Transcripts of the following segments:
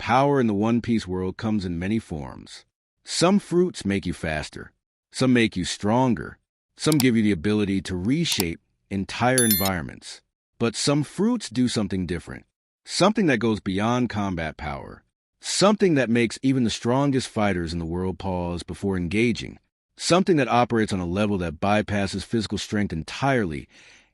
Power in the One Piece world comes in many forms. Some fruits make you faster. Some make you stronger. Some give you the ability to reshape entire environments. But some fruits do something different. Something that goes beyond combat power. Something that makes even the strongest fighters in the world pause before engaging. Something that operates on a level that bypasses physical strength entirely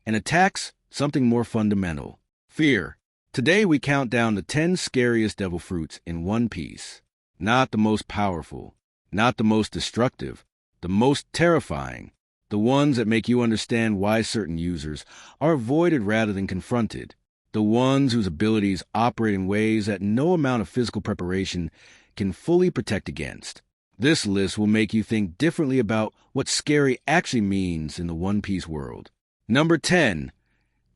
and attacks something more fundamental: fear. Today we count down the 10 scariest devil fruits in One Piece. Not the most powerful, not the most destructive, the most terrifying. The ones that make you understand why certain users are avoided rather than confronted. The ones whose abilities operate in ways that no amount of physical preparation can fully protect against. This list will make you think differently about what scary actually means in the One Piece world. Number 10.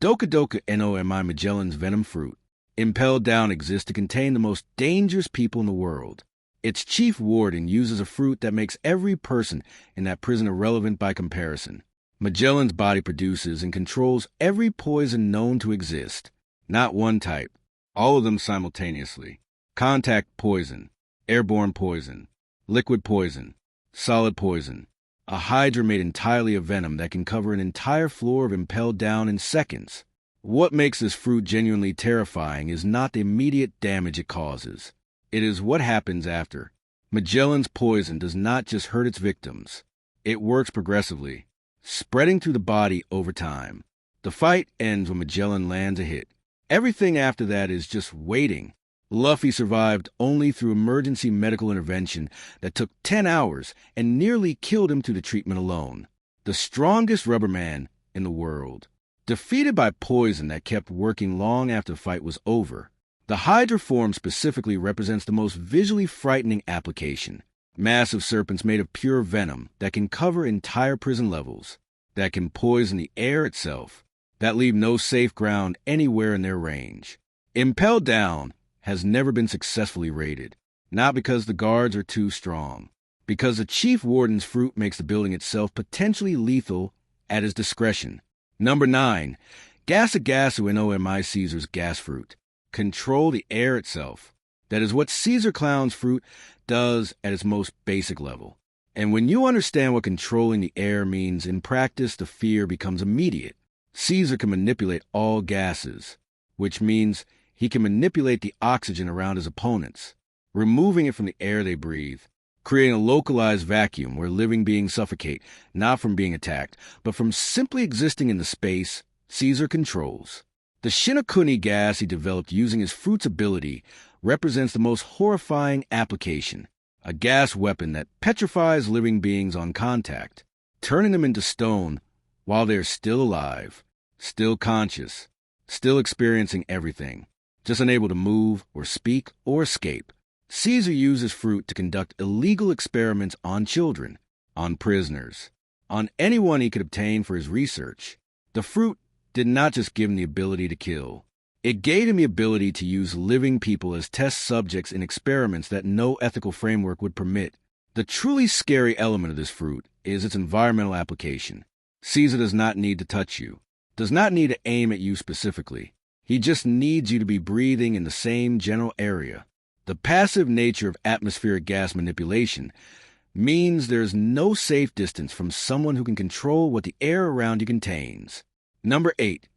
Doka Doka Nomi Magellan's Venom Fruit. Impelled Down exists to contain the most dangerous people in the world. Its chief warden uses a fruit that makes every person in that prison irrelevant by comparison. Magellan's body produces and controls every poison known to exist. Not one type, all of them simultaneously. Contact poison, airborne poison, liquid poison, solid poison. A hydra made entirely of venom that can cover an entire floor of Impelled Down in seconds. What makes this fruit genuinely terrifying is not the immediate damage it causes. It is what happens after. Magellan's poison does not just hurt its victims. It works progressively, spreading through the body over time. The fight ends when Magellan lands a hit. Everything after that is just waiting. Luffy survived only through emergency medical intervention that took 10 hours and nearly killed him through the treatment alone. The strongest rubber man in the world. Defeated by poison that kept working long after the fight was over. The Hydra form specifically represents the most visually frightening application. Massive serpents made of pure venom that can cover entire prison levels, that can poison the air itself, that leave no safe ground anywhere in their range. Impelled Down has never been successfully raided, not because the guards are too strong, because the chief warden's fruit makes the building itself potentially lethal at his discretion. Number 9. Gasagasu Nomi Caesar's gas fruit. Control the air itself. That is what Caesar Clown's fruit does at its most basic level. And when you understand what controlling the air means in practice, the fear becomes immediate. Caesar can manipulate all gases, which means he can manipulate the oxygen around his opponents, removing it from the air they breathe, creating a localized vacuum where living beings suffocate, not from being attacked, but from simply existing in the space Caesar controls. The Shinokuni gas he developed using his fruit's ability represents the most horrifying application, a gas weapon that petrifies living beings on contact, turning them into stone while they are still alive, still conscious, still experiencing everything, just unable to move or speak or escape. Caesar uses fruit to conduct illegal experiments on children, on prisoners, on anyone he could obtain for his research. The fruit did not just give him the ability to kill. It gave him the ability to use living people as test subjects in experiments that no ethical framework would permit. The truly scary element of this fruit is its environmental application. Caesar does not need to touch you, does not need to aim at you specifically. He just needs you to be breathing in the same general area. The passive nature of atmospheric gas manipulation means there's no safe distance from someone who can control what the air around you contains. Number 8.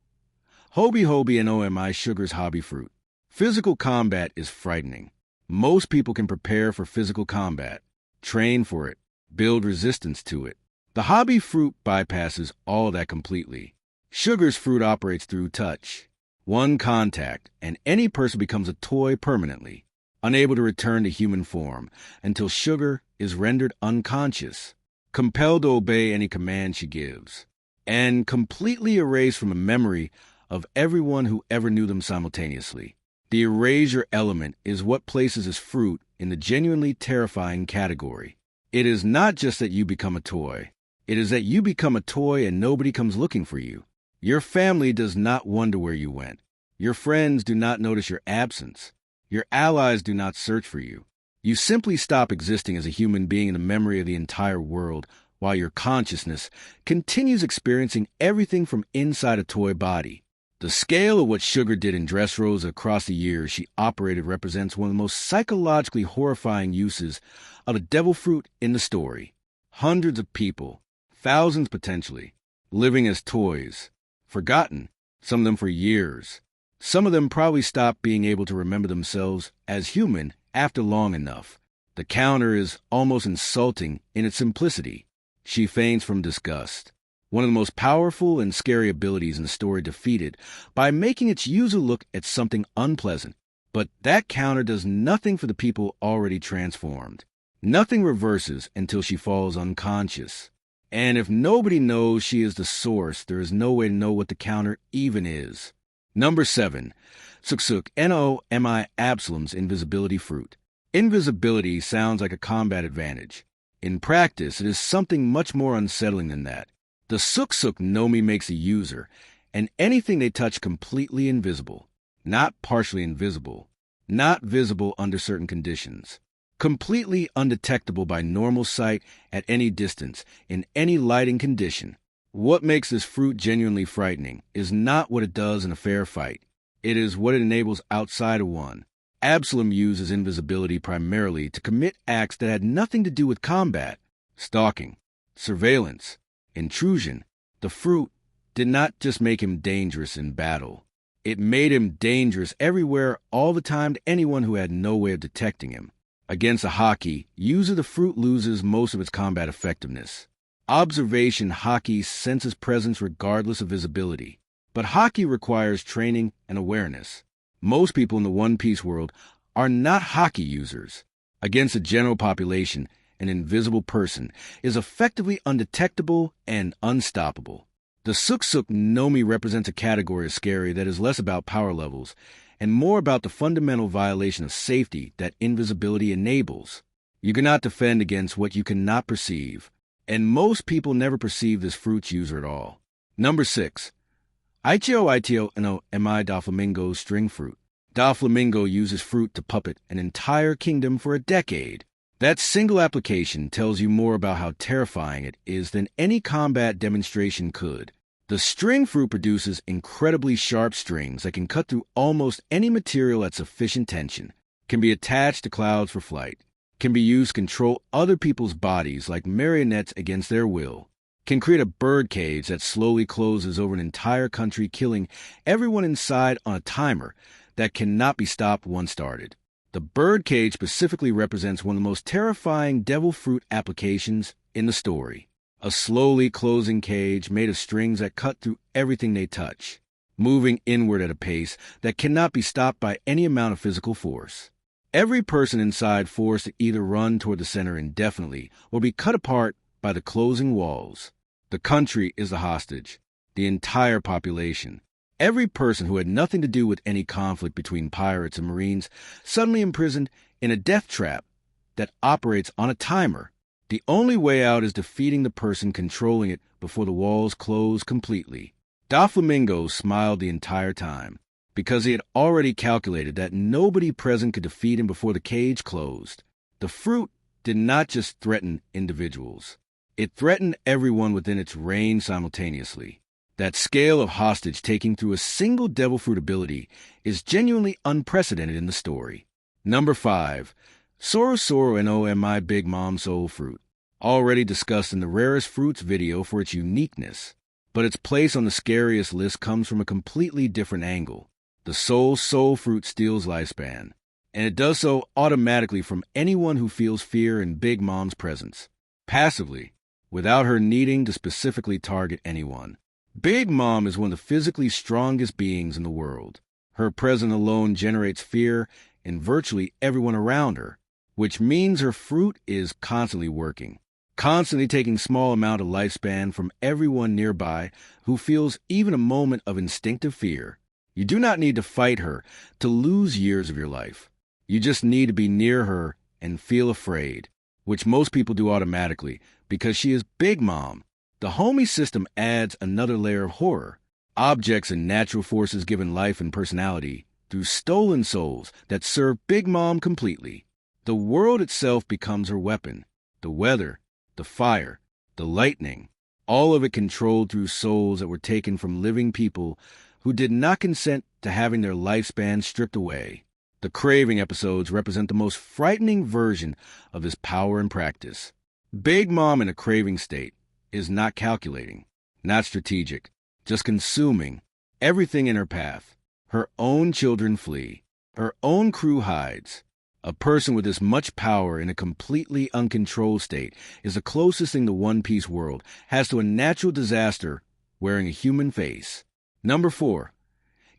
Hobi Hobi Nomi Sugar's hobby fruit. Physical combat is frightening. Most people can prepare for physical combat, train for it, build resistance to it. The hobby fruit bypasses all that completely. Sugar's fruit operates through touch. One contact, and any person becomes a toy permanently, unable to return to human form until Sugar is rendered unconscious, compelled to obey any command she gives, and completely erased from a memory of everyone who ever knew them simultaneously. The erasure element is what places this fruit in the genuinely terrifying category. It is not just that you become a toy. It is that you become a toy and nobody comes looking for you. Your family does not wonder where you went. Your friends do not notice your absence. Your allies do not search for you. You simply stop existing as a human being in the memory of the entire world, while your consciousness continues experiencing everything from inside a toy body. The scale of what Sugar did in Dressrosa across the years she operated represents one of the most psychologically horrifying uses of the devil fruit in the story. Hundreds of people, thousands potentially, living as toys, forgotten, some of them for years. Some of them probably stopped being able to remember themselves as human after long enough. The counter is almost insulting in its simplicity. She faints from disgust. One of the most powerful and scary abilities in the story defeated by making its user look at something unpleasant. But that counter does nothing for the people already transformed. Nothing reverses until she falls unconscious. And if nobody knows she is the source, there is no way to know what the counter even is. Number 7. Suksuk Nomi Absalom's invisibility fruit. Invisibility sounds like a combat advantage. In practice, it is something much more unsettling than that. The Suksuk Nomi makes a user, and anything they touch completely invisible. Not partially invisible. Not visible under certain conditions. Completely undetectable by normal sight at any distance, in any lighting condition. What makes this fruit genuinely frightening is not what it does in a fair fight. It is what it enables outside of one. Absalom uses invisibility primarily to commit acts that had nothing to do with combat. Stalking, surveillance, intrusion. The fruit did not just make him dangerous in battle. It made him dangerous everywhere all the time to anyone who had no way of detecting him. Against a Haki, user the fruit loses most of its combat effectiveness. Observation Haki senses presence regardless of visibility. But Haki requires training and awareness. Most people in the One Piece world are not Haki users. Against the general population, an invisible person is effectively undetectable and unstoppable. The Suksuk Nomi represents a category of scary that is less about power levels and more about the fundamental violation of safety that invisibility enables. You cannot defend against what you cannot perceive, and most people never perceive this fruit's user at all. Number 6. Ichio no Mi Doflamingo string fruit. Doflamingo uses fruit to puppet an entire kingdom for a decade. That single application tells you more about how terrifying it is than any combat demonstration could. The string fruit produces incredibly sharp strings that can cut through almost any material at sufficient tension, can be attached to clouds for flight, can be used to control other people's bodies like marionettes against their will, can create a bird cage that slowly closes over an entire country, killing everyone inside on a timer that cannot be stopped once started. The bird cage specifically represents one of the most terrifying devil fruit applications in the story. A slowly closing cage made of strings that cut through everything they touch, moving inward at a pace that cannot be stopped by any amount of physical force. Every person inside forced to either run toward the center indefinitely or be cut apart by the closing walls. The country is the hostage, the entire population. Every person who had nothing to do with any conflict between pirates and marines suddenly imprisoned in a death trap that operates on a timer. The only way out is defeating the person controlling it before the walls close completely. Doflamingo smiled the entire time, because he had already calculated that nobody present could defeat him before the cage closed. The fruit did not just threaten individuals. It threatened everyone within its range simultaneously. That scale of hostage-taking through a single devil fruit ability is genuinely unprecedented in the story. Number 5. Sorosoro Nomi Big Mom Soul Fruit. Already discussed in the Rarest Fruits video for its uniqueness, but its place on the scariest list comes from a completely different angle. The soul fruit steals lifespan, and it does so automatically from anyone who feels fear in Big Mom's presence, passively, without her needing to specifically target anyone. Big Mom is one of the physically strongest beings in the world. Her presence alone generates fear in virtually everyone around her, which means her fruit is constantly working, constantly taking small amount of lifespan from everyone nearby who feels even a moment of instinctive fear. You do not need to fight her to lose years of your life. You just need to be near her and feel afraid, which most people do automatically because she is Big Mom. The homie system adds another layer of horror. Objects and natural forces given life and personality through stolen souls that serve Big Mom completely. The world itself becomes her weapon. The weather, the fire, the lightning, all of it controlled through souls that were taken from living people who did not consent to having their lifespan stripped away. The craving episodes represent the most frightening version of this power in practice. Big Mom in a craving state is not calculating, not strategic, just consuming everything in her path. Her own children flee. Her own crew hides. A person with this much power in a completely uncontrolled state is the closest thing the One Piece world has to a natural disaster wearing a human face. Number 4.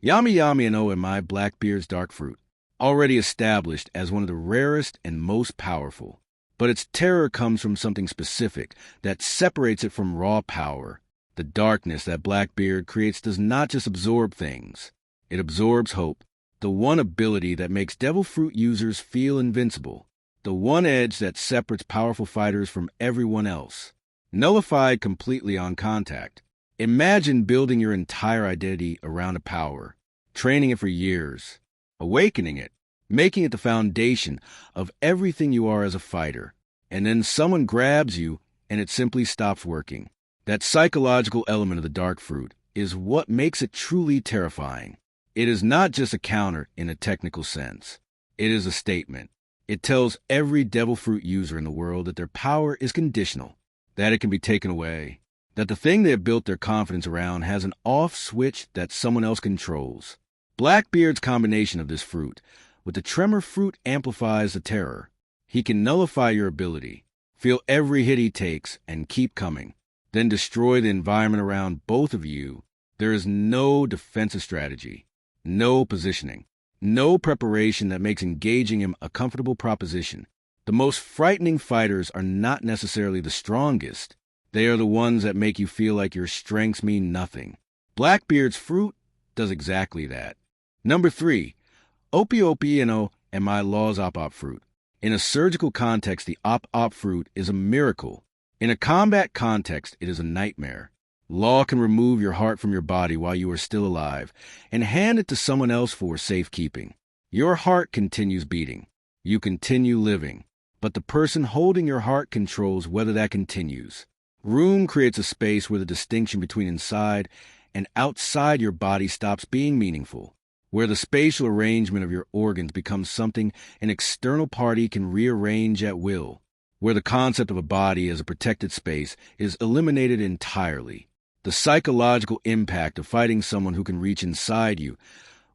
Yami Yami and OMI Blackbeard's Dark Fruit. Already established as one of the rarest and most powerful. But its terror comes from something specific that separates it from raw power. The darkness that Blackbeard creates does not just absorb things. It absorbs hope, the one ability that makes Devil Fruit users feel invincible, the one edge that separates powerful fighters from everyone else. Nullified completely on contact. Imagine building your entire identity around a power, training it for years, awakening it, making it the foundation of everything you are as a fighter, and then someone grabs you and it simply stops working. That psychological element of the Dark Fruit is what makes it truly terrifying. It is not just a counter in a technical sense. It is a statement. It tells every Devil Fruit user in the world that their power is conditional, that it can be taken away, that the thing they have built their confidence around has an off switch that someone else controls. Blackbeard's combination of this fruit with the Tremor Fruit amplifies the terror. He can nullify your ability, feel every hit he takes, and keep coming, then destroy the environment around both of you. There is no defensive strategy. No positioning, no preparation that makes engaging him a comfortable proposition. The most frightening fighters are not necessarily the strongest. They are the ones that make you feel like your strengths mean nothing. Blackbeard's fruit does exactly that. Number 3, Opiopiano and my Law's Op-Op fruit. In a surgical context, the Op-Op fruit is a miracle. In a combat context, it is a nightmare. Law can remove your heart from your body while you are still alive and hand it to someone else for safekeeping. Your heart continues beating. You continue living. But the person holding your heart controls whether that continues. Room creates a space where the distinction between inside and outside your body stops being meaningful, where the spatial arrangement of your organs becomes something an external party can rearrange at will, where the concept of a body as a protected space is eliminated entirely. The psychological impact of fighting someone who can reach inside you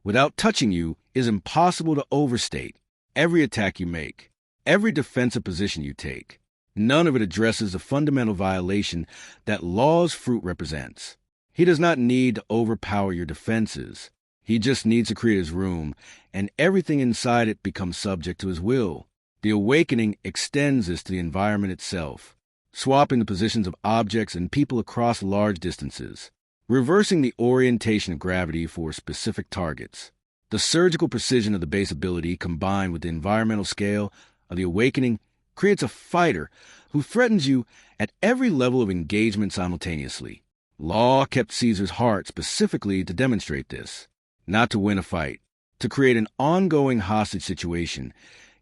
without touching you is impossible to overstate. Every attack you make, every defensive position you take, none of it addresses the fundamental violation that Law's fruit represents. He does not need to overpower your defenses. He just needs to create his room, and everything inside it becomes subject to his will. The awakening extends this to the environment itself, swapping the positions of objects and people across large distances, reversing the orientation of gravity for specific targets. The surgical precision of the base ability combined with the environmental scale of the awakening creates a fighter who threatens you at every level of engagement simultaneously. Law kept Caesar's heart specifically to demonstrate this, not to win a fight, to create an ongoing hostage situation,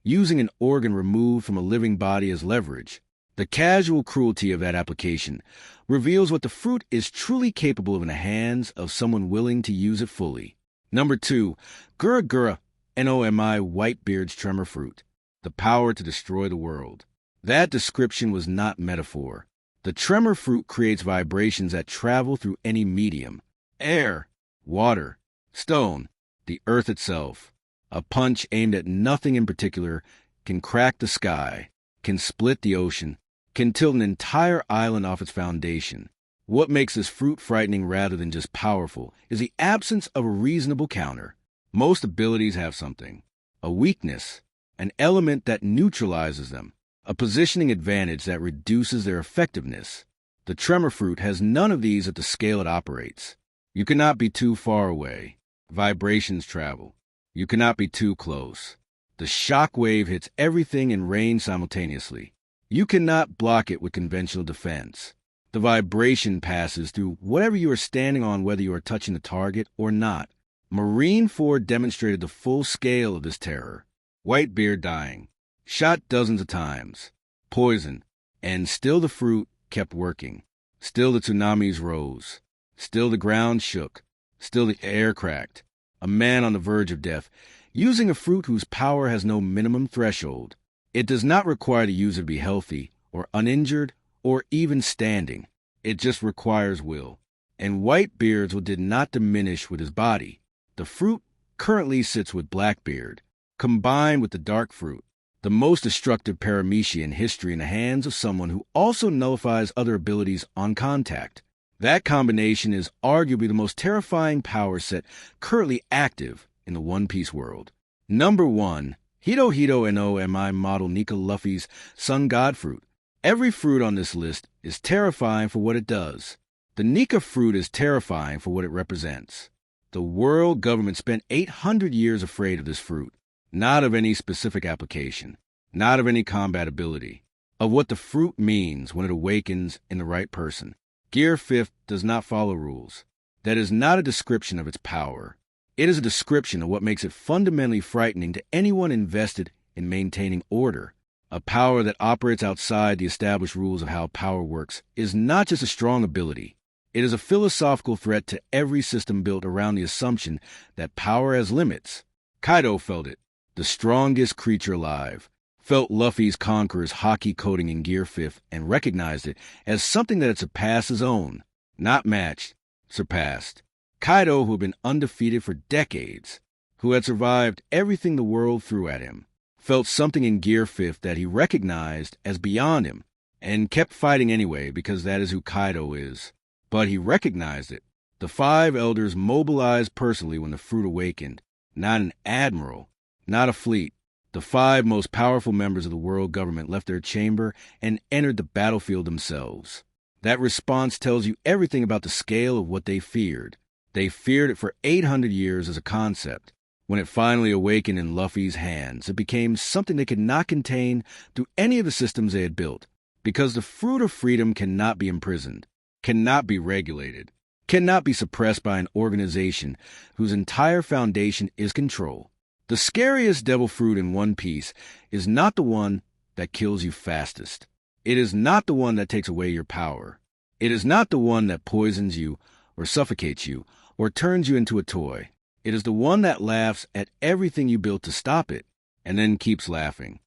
using an organ removed from a living body as leverage. The casual cruelty of that application reveals what the fruit is truly capable of in the hands of someone willing to use it fully. Number 2, Gura Gura, NOMI Whitebeard's Tremor Fruit. The power to destroy the world. That description was not metaphor. The Tremor Fruit creates vibrations that travel through any medium. Air, water, stone, the earth itself. A punch aimed at nothing in particular can crack the sky, can split the ocean, can tilt an entire island off its foundation. What makes this fruit frightening rather than just powerful is the absence of a reasonable counter. Most abilities have something, a weakness, an element that neutralizes them, a positioning advantage that reduces their effectiveness. The Tremor Fruit has none of these at the scale it operates. You cannot be too far away. Vibrations travel. You cannot be too close. The shock wave hits everything in range simultaneously. You cannot block it with conventional defense. The vibration passes through whatever you are standing on, whether you are touching the target or not. Marine Ford demonstrated the full scale of this terror. Whitebeard dying, shot dozens of times, poisoned, and still the fruit kept working. Still the tsunamis rose. Still the ground shook. Still the air cracked. A man on the verge of death, using a fruit whose power has no minimum threshold. It does not require the user to be healthy, or uninjured, or even standing. It just requires will. And Whitebeard's did not diminish with his body. The fruit currently sits with Blackbeard, combined with the dark fruit, the most destructive paramecia in history in the hands of someone who also nullifies other abilities on contact. That combination is arguably the most terrifying power set currently active in the One Piece world. Number 1. Hito Hito no Mi model Nika Luffy's Sun God Fruit. Every fruit on this list is terrifying for what it does. The Nika fruit is terrifying for what it represents. The world government spent 800 years afraid of this fruit, not of any specific application, not of any combat ability, of what the fruit means when it awakens in the right person. Gear 5th does not follow rules. That is not a description of its power. It is a description of what makes it fundamentally frightening to anyone invested in maintaining order. A power that operates outside the established rules of how power works is not just a strong ability. It is a philosophical threat to every system built around the assumption that power has limits. Kaido felt it, the strongest creature alive, felt Luffy's Conqueror's hockey coating in Gear 5th and recognized it as something that had surpassed his own. Not matched, surpassed. Kaido, who had been undefeated for decades, who had survived everything the world threw at him, felt something in Gear 5th that he recognized as beyond him, and kept fighting anyway because that is who Kaido is. But he recognized it. The 5 elders mobilized personally when the fruit awakened. Not an admiral, not a fleet. The 5 most powerful members of the world government left their chamber and entered the battlefield themselves. That response tells you everything about the scale of what they feared. They feared it for 800 years as a concept. When it finally awakened in Luffy's hands, it became something they could not contain through any of the systems they had built. Because the fruit of freedom cannot be imprisoned, cannot be regulated, cannot be suppressed by an organization whose entire foundation is control. The scariest devil fruit in One Piece is not the one that kills you fastest. It is not the one that takes away your power. It is not the one that poisons you or suffocates you or turns you into a toy. It is the one that laughs at everything you built to stop it and then keeps laughing.